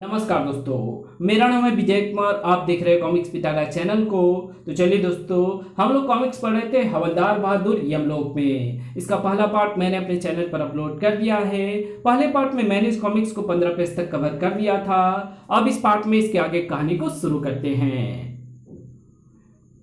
नमस्कार दोस्तों, मेरा नाम है विजय कुमार। आप देख रहे हैं कॉमिक्स पिटारा चैनल को। तो चलिए दोस्तों, हम लोग कॉमिक्स पढ़ रहे थे हवलदार बहादुर यमलोक में। इसका पहला पार्ट मैंने अपने चैनल पर अपलोड कर दिया है। पहले पार्ट में मैंने इस कॉमिक्स को 15 पेज तक कवर कर दिया था। अब इस पार्ट में इसके आगे कहानी को शुरू करते हैं।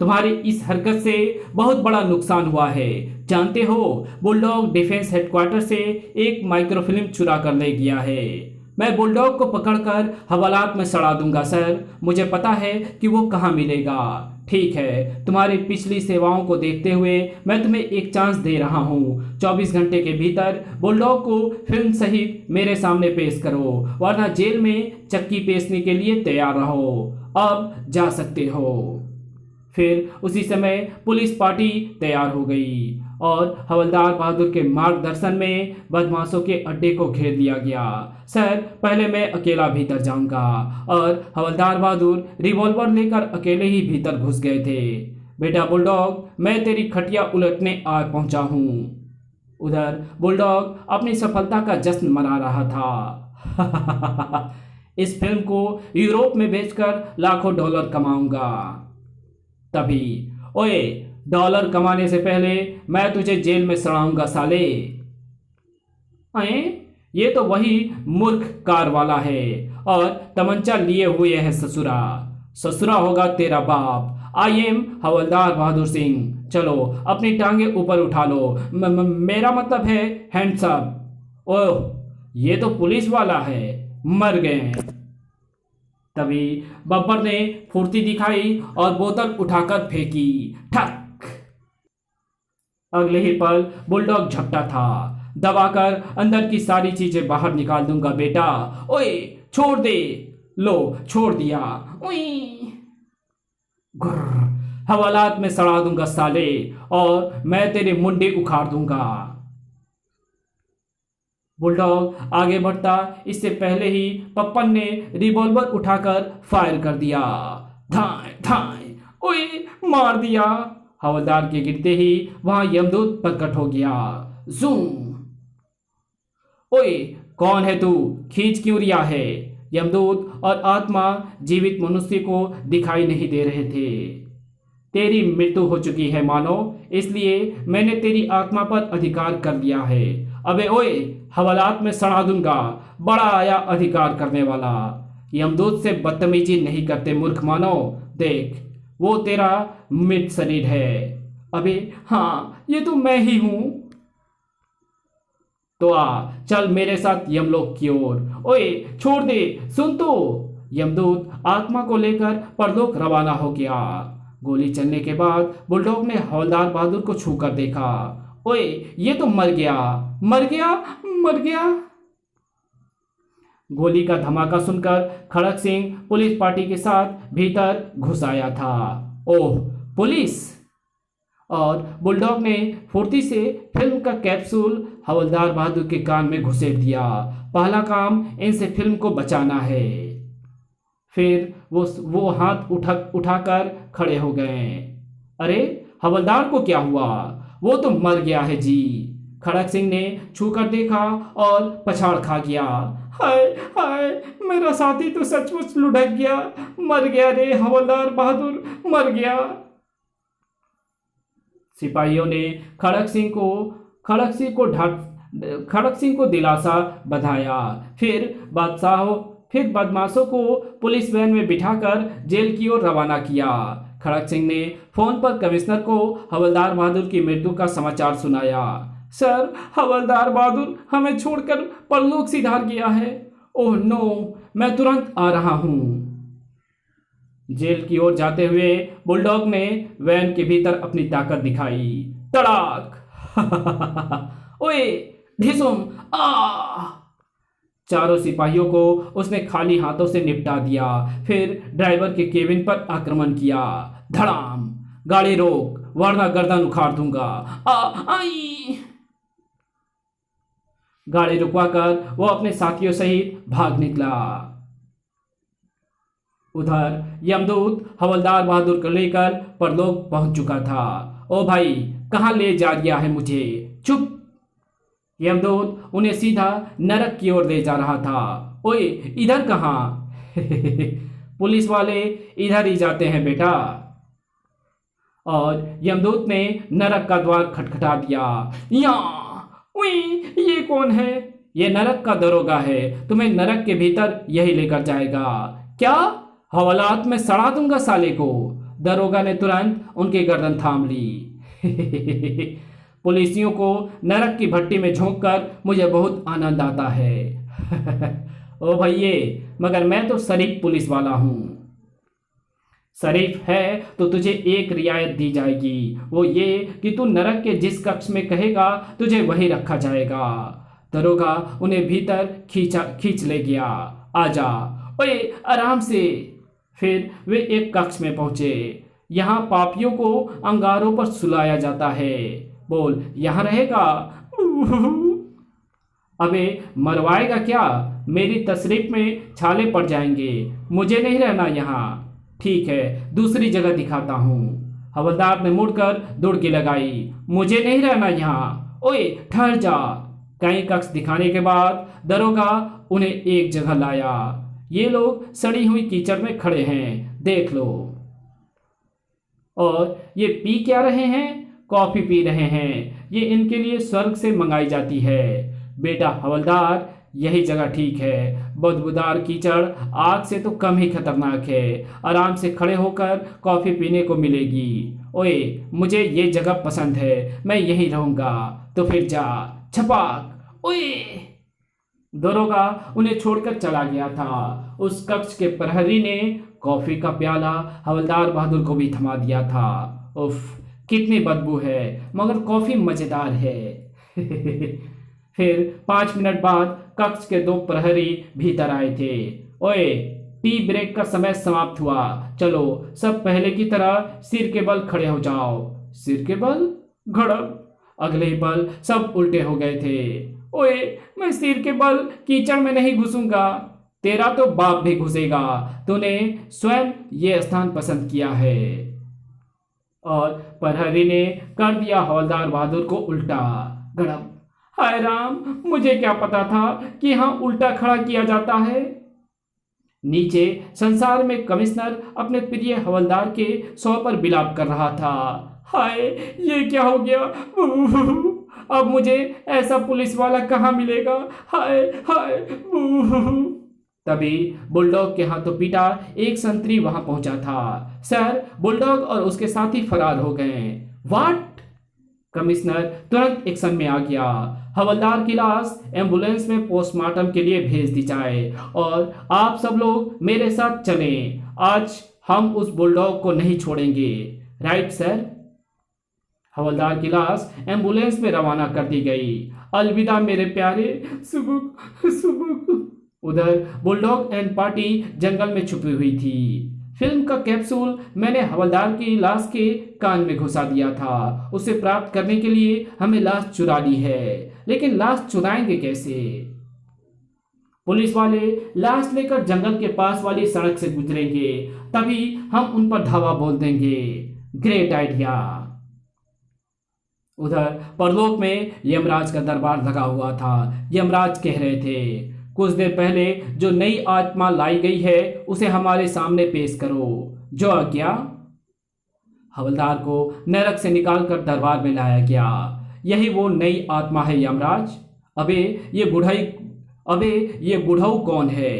तुम्हारी इस हरकत से बहुत बड़ा नुकसान हुआ है, जानते हो? बुलडॉग डिफेंस हेडक्वार्टर से एक माइक्रोफिल्म चुरा कर ले गया है। मैं बुलडॉग को पकड़कर हवालात में सड़ा दूंगा सर। मुझे पता है कि वो कहाँ मिलेगा। ठीक है, तुम्हारी पिछली सेवाओं को देखते हुए मैं तुम्हें एक चांस दे रहा हूँ। 24 घंटे के भीतर बुलडॉग को फिल्म सहित मेरे सामने पेश करो, वरना जेल में चक्की पेशने के लिए तैयार रहो। अब जा सकते हो। फिर उसी समय पुलिस पार्टी तैयार हो गई और हवलदार बहादुर के मार्गदर्शन में बदमाशों के अड्डे को घेर लिया गया। सर, पहले मैं अकेला भीतर जाऊंगा। और हवलदार बहादुर रिवॉल्वर लेकर अकेले ही भीतर घुस गए थे। बेटा बुलडॉग, मैं तेरी खटिया उलटने आ पहुंचा हूं। उधर बुलडॉग अपनी सफलता का जश्न मना रहा था। इस फिल्म को यूरोप में बेचकर लाखों डॉलर कमाऊंगा। तभी, ओए, डॉलर कमाने से पहले मैं तुझे जेल में सड़ाऊंगा साले। अरे, ये तो वही मूर्ख कार वाला है और तमंचा लिए हुए है ससुरा। ससुरा होगा तेरा बाप। आई एम हवलदार बहादुर सिंह। चलो अपनी टांगे ऊपर उठा लो। मेरा मतलब है हैंड्स अप। ओह, ये तो पुलिस वाला है। मर गए। तभी बब्बर ने फुर्ती दिखाई और बोतल उठाकर फेंकी। ठक! अगले ही पल बुलडॉग झपटा था। दबाकर अंदर की सारी चीजें बाहर निकाल दूंगा बेटा। ओए, छोड़ दे। लो, छोड़ दिया। ओए, गुर्र, हवालात में सड़ा दूंगा साले, और मैं तेरे मुंडे उखाड़ दूंगा। बुलडॉग आगे बढ़ता इससे पहले ही पप्पन ने रिवॉल्वर उठाकर फायर कर दिया। धाय धाय! ओए, मार दिया। हवलदार के गिरते ही वहां यमदूत प्रकट हो गया। जूम! ओए, कौन है तू? खींच क्यों रिया है? यमदूत और आत्मा जीवित मनुष्य को दिखाई नहीं दे रहे थे। तेरी मृत्यु हो चुकी है मानो, इसलिए मैंने तेरी आत्मा पर अधिकार कर लिया है। अबे ओए, हवालात में सड़ा दूंगा। बड़ा आया अधिकार करने वाला। यमदूत से बदतमीजी नहीं करते मूर्ख मानो। देख, वो तेरा मृत शरीर है। अबे हाँ, ये तो मैं ही हूं। तो आ, चल मेरे साथ यमलोक की ओर। ओए, छोड़ दे, सुन तो। यमदूत आत्मा को लेकर परलोक रवाना हो गया। गोली चलने के बाद बुलडॉग ने हवलदार बहादुर को छूकर देखा। ओए, ये तो मर गया। मर गया, मर गया। गोली का धमाका सुनकर खड़क सिंह पुलिस पार्टी के साथ भीतर घुस आया था। ओह, पुलिस! और बुलडॉग ने फुर्ती से फिल्म का कैप्सूल हवलदार बहादुर के कान में घुसेड़ दिया। पहला काम इनसे फिल्म को बचाना है। फिर वो हाथ उठाकर खड़े हो गए। अरे, हवलदार को क्या हुआ? वो तो मर गया है जी। खड़क सिंह ने छूकर देखा और पछाड़ खा गया। हाय हाय, मेरा साथी तो सचमुच लुढ़क गया। मर गया रे हवलदार बहादुर, मर गया। सिपाहियों ने खड़क सिंह को दिलासा बधाया। फिर बदमाशों को पुलिस वैन में बिठाकर जेल की ओर रवाना किया। खड़क सिंह ने फोन पर कमिश्नर को हवलदार बहादुर की मृत्यु का समाचार सुनाया। सर, हवलदार बहादुर हमें छोड़कर परलोक सिधार गया है। ओह नो, मैं तुरंत आ रहा हूं। जेल की ओर जाते हुए बुलडॉग ने वैन के भीतर अपनी ताकत दिखाई। तड़ाक! ओए, ढिसुम! आ! चारों सिपाहियों को उसने खाली हाथों से निपटा दिया। फिर ड्राइवर के केबिन पर आक्रमण किया। धड़ाम! गाड़ी रोक, वरना गर्दन उखाड़ दूंगा। आई! गाड़ी रुकवाकर वो अपने साथियों सहित भाग निकला। उधर यमदूत हवलदार बहादुर को लेकर परलोक पहुंच चुका था। ओ भाई, कहां ले जा दिया है मुझे? चुप! यमदूत उन्हें सीधा नरक की ओर ले जा रहा था। ओए, इधर कहां? पुलिस वाले इधर ही जाते हैं बेटा। और यमदूत ने नरक का द्वार खटखटा दिया। या उई, ये कौन है? ये नरक का दरोगा है, तुम्हें नरक के भीतर यही लेकर जाएगा। क्या? हवालात में सड़ा दूंगा साले को। दरोगा ने तुरंत उनकी गर्दन थाम ली। पुलिसियों को नरक की भट्टी में झोंककर मुझे बहुत आनंद आता है। ओ भैये, मगर मैं तो शरीफ पुलिस वाला हूं। शरीफ है तो तुझे एक रियायत दी जाएगी, वो ये कि तू नरक के जिस कक्ष में कहेगा तुझे वहीं रखा जाएगा। दरोगा उन्हें भीतर खींच ले गया। आजा, ओए आराम से। फिर वे एक कक्ष में पहुंचे। यहाँ पापियों को अंगारों पर सुलाया जाता है। बोल, यहाँ रहेगा? अबे मरवाएगा क्या? मेरी तशरीफ में छाले पड़ जाएंगे। मुझे नहीं रहना यहाँ। ठीक है, दूसरी जगह दिखाता हूँ। हवलदार ने मुड़कर दुड़की लगाई। मुझे नहीं रहना यहाँ। ओए ठहर जा। कई कक्ष दिखाने के बाद दरोगा उन्हें एक जगह लाया। ये लोग सड़ी हुई कीचड़ में खड़े हैं, देख लो। और ये पी क्या रहे हैं? कॉफी पी रहे हैं। ये इनके लिए स्वर्ग से मंगाई जाती है। बेटा हवलदार, यही जगह ठीक है। बदबूदार कीचड़ आग से तो कम ही खतरनाक है। आराम से खड़े होकर कॉफी पीने को मिलेगी। ओए, मुझे ये जगह पसंद है, मैं यहीं रहूंगा। तो फिर जा, छपाक। ओए! दरोगा उन्हें छोड़कर चला गया था। उस कक्ष के प्रहरी ने कॉफी का प्याला हवलदार बहादुर को भी थमा दिया था। उफ, कितनी बदबू है, मगर कॉफी मजेदार है। फिर 5 मिनट बाद कक्ष के 2 प्रहरी भीतर आए थे। ओए, टी ब्रेक का समय समाप्त हुआ। चलो सब पहले की तरह सिर के बल खड़े हो जाओ। सिर के बल? घड़प! अगले ही पल सब उल्टे हो गए थे। ओए, मैं सिर के बल कीचड़ में नहीं घुसूंगा। तेरा तो बाप भी घुसेगा। तूने स्वयं ये स्थान पसंद किया है। और प्रहरी ने कर दिया हवलदार बहादुर को उल्टा। गड़प! हाय राम, मुझे क्या पता था कि यहाँ उल्टा खड़ा किया जाता है। नीचे संसार में कमिश्नर अपने प्रिय हवलदार के शव पर बिलाप कर रहा था। हाय, ये क्या हो गया? अब मुझे ऐसा पुलिस वाला कहाँ मिलेगा? हाय हाय। तभी बुलडॉग के हाथों पीटा एक संतरी वहां पहुंचा था। सर, बुलडॉग और उसके साथी फरार हो गए। व्हाट? कमिश्नर तुरंत एक्शन में आ गया। हवलदार की लाश एम्बुलेंस में पोस्टमार्टम के लिए भेज दी जाए और आप सब लोग मेरे साथ चलें। आज हम उस बुलडॉग को नहीं छोड़ेंगे। Right sir? हवलदार की लाश एम्बुलेंस में रवाना कर दी गई। अलविदा मेरे प्यारे सुबुक सुबुक। उधर बुलडॉग एंड पार्टी जंगल में छुपी हुई थी। फिल्म का कैप्सूल मैंने हवलदार की लाश के कान में घुसा दिया था। उसे प्राप्त करने के लिए हमें लाश चुरा ली है, लेकिन लाश चुराएंगे कैसे? पुलिस वाले लाश लेकर जंगल के पास वाली सड़क से गुजरेंगे, तभी हम उन पर धावा बोल देंगे। Great idea. उधर परलोक में यमराज का दरबार लगा हुआ था। यमराज कह रहे थे, कुछ देर पहले जो नई आत्मा लाई गई है उसे हमारे सामने पेश करो। जो आज्ञा। हवलदार को नरक से निकालकर दरबार में लाया गया। यही वो नई आत्मा है यमराज। अबे ये बुढ़ऊ कौन है?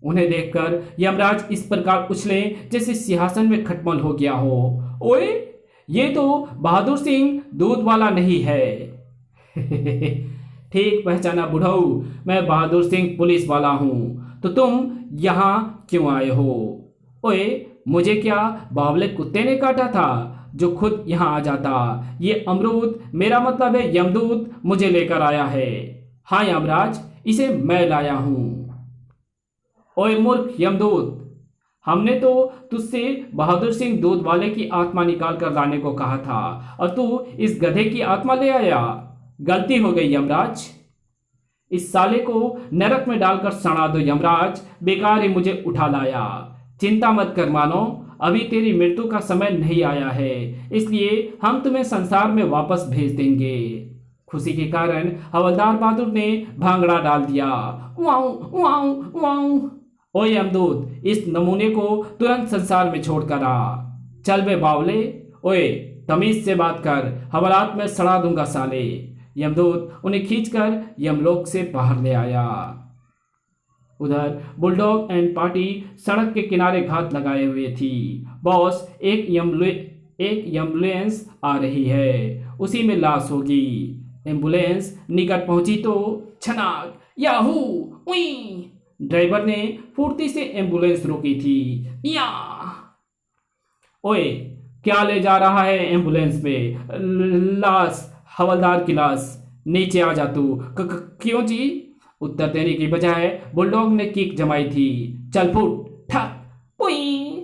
उन्हें देखकर यमराज इस प्रकार उछले जैसे सिंहासन में खटमल हो गया हो। ओए, ये तो बहादुर सिंह दूध वाला नहीं है। ठीक पहचाना बुढ़ऊ, मैं बहादुर सिंह पुलिस वाला हूँ। तो तुम यहाँ क्यों आए हो? ओए, मुझे क्या बावले कुत्ते ने काटा था जो खुद यहाँ आ जाता? ये अमरूद, मेरा मतलब है यमदूत, मुझे लेकर आया है। हाँ यमराज, इसे मैं लाया हूँ। ओए मूर्ख यमदूत, हमने तो तुझसे बहादुर सिंह दूध वाले की आत्मा निकाल कर लाने को कहा था और तू इस गधे की आत्मा ले आया। गलती हो गई यमराज। इस साले को नरक में डालकर सड़ा दो यमराज। बेकार ही मुझे उठा लाया। चिंता मत कर मानो, अभी तेरी मृत्यु का समय नहीं आया है, इसलिए हम तुम्हें संसार में वापस भेज देंगे। खुशी के कारण हवलदार बहादुर ने भांगड़ा डाल दिया। वाऊ वाऊ वाऊ। ओए यमदूत, इस नमूने को तुरंत संसार में छोड़कर आ। चल बे बावले, ओए तमीज से बात कर, हवालात में सड़ा दूंगा साले। यमदूत उन्हें खींचकर यमलोक से बाहर ले आया। उधर बुलडॉग एंड पार्टी सड़क के किनारे घात लगाए हुए थी। बॉस, एक एम्बुलेंस आ रही है, उसी में लाश होगी। एम्बुलेंस निकट पहुंची तो छनाक, याहू, उई। ड्राइवर ने फुर्ती से एम्बुलेंस रोकी थी। या ओए, क्या ले जा रहा है एम्बुलेंस में? लाश, हवलदार की लाश। नीचे आ जा तू। क्यों जी? उत्तर देने की बजाय बुलडॉग ने किक जमाई थी। चल फुट, ठक, पुई।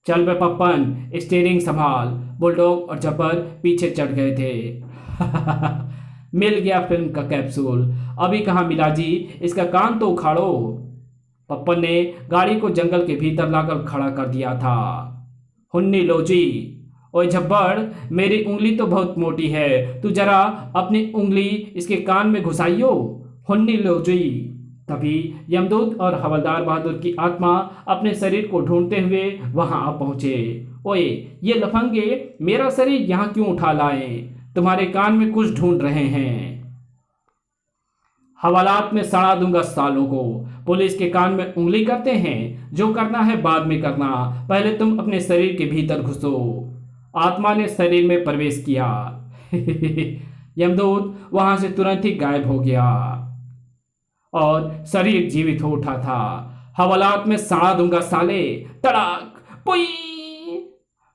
चल बे पप्पन, स्टीयरिंग संभाल। बुलडॉग और जब्बर पीछे चढ़ गए थे। मिल गया फिल्म का कैप्सूल। अभी कहाँ मिला जी? इसका कान तो उखाड़ो। पप्पन ने गाड़ी को जंगल के भीतर लाकर खड़ा कर दिया था। हुन्नी लो जी। ओए झब्बड़, मेरी उंगली तो बहुत मोटी है, तू जरा अपनी उंगली इसके कान में घुसाइयो। हुन्नी लो जी। तभी यमदूत और हवलदार बहादुर की आत्मा अपने शरीर को ढूंढते हुए वहां आ पहुंचे। ओए, ये लफंगे मेरा शरीर यहां क्यों उठा लाए? तुम्हारे कान में कुछ ढूंढ रहे हैं। हवालात में सड़ा दूंगा सालों को। पुलिस के कान में उंगली करते हैं। जो करना है बाद में करना, पहले तुम अपने शरीर के भीतर घुसो। आत्मा ने शरीर में प्रवेश किया। यमदूत वहां से तुरंत ही गायब हो गया और शरीर जीवित हो उठा था। हवालात में सड़ा दूंगा साले, तड़ाक, पुई।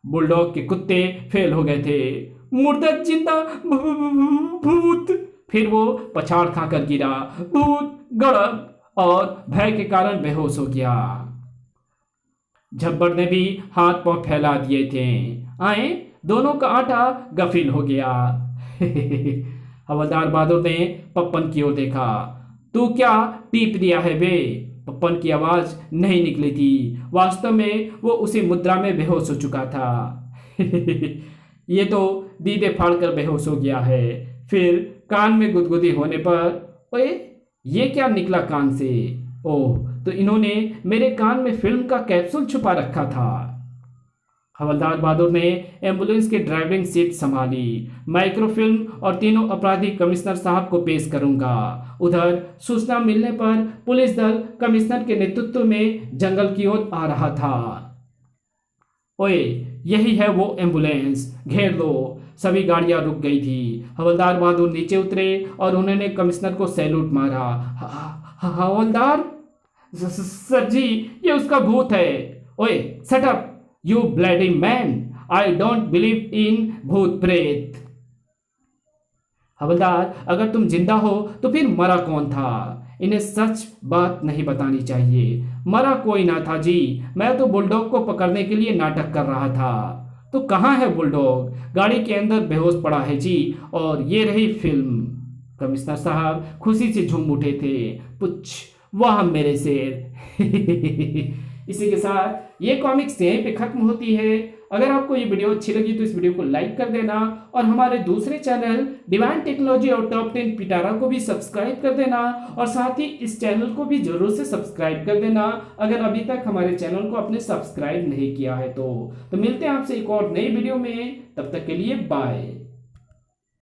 बुलडॉग के कुत्ते फेल हो गए थे। मुर्दा जिंदा, भूत। फिर वो पछाड़ खाकर गिरा। भूत, गड़ब, और भय के कारण बेहोश हो गया। झब्बर ने भी हाथ पांव फैला दिए थे। आए, दोनों का आटा गफिल हो गया। हवलदार बहादुर ने पप्पन की ओर देखा। तू क्या टीप दिया है बे? पप्पन की आवाज नहीं निकली थी। वास्तव में वो उसी मुद्रा में बेहोश हो चुका था। ये तो दीदे फाड़कर बेहोश हो गया है। फिर कान में गुदगुदी होने पर, ओए, ये क्या निकला कान से? ओह, तो इन्होंने मेरे कान में फिल्म का कैप्सूल छुपा रखा था। हवलदार बहादुर ने एम्बुलेंस की ड्राइविंग सीट संभाली। माइक्रोफिल्म और तीनों अपराधी कमिश्नर साहब को पेश करूंगा। उधर सूचना मिलने पर पुलिस दल कमिश्नर के नेतृत्व में जंगल की ओर आ रहा था। ओए, यही है वो एम्बुलेंस, घेर लो। सभी गाड़ियां रुक गई थी। हवलदार बहादुर नीचे उतरे और उन्होंने कमिश्नर को सैल्यूट मारा। हवलदार? सर जी, ये उसका भूत है। ओए, shut up you bloody man, I don't believe in भूत प्रेत। हवलदार, अगर तुम जिंदा हो तो फिर मरा कौन था? इन्हें सच बात नहीं बतानी चाहिए। मरा कोई ना था जी, मैं तो बुलडॉग को पकड़ने के लिए नाटक कर रहा था। तो कहाँ है बुलडॉग? गाड़ी के अंदर बेहोश पड़ा है जी, और ये रही फिल्म। कमिश्नर साहब खुशी से झूम उठे थे। पुछ, वाह मेरे शेर। इसी के साथ ये कॉमिक्स यहीं पे खत्म होती है। अगर आपको ये वीडियो अच्छी लगी तो इस वीडियो को लाइक कर देना और हमारे दूसरे चैनल डिवाइन टेक्नोलॉजी और टॉप 10 पिटारा को भी सब्सक्राइब कर देना, और साथ ही इस चैनल को भी जरूर से सब्सक्राइब कर देना अगर अभी तक हमारे चैनल को आपने सब्सक्राइब नहीं किया है तो मिलते हैं आपसे एक और नई वीडियो में। तब तक के लिए बाय।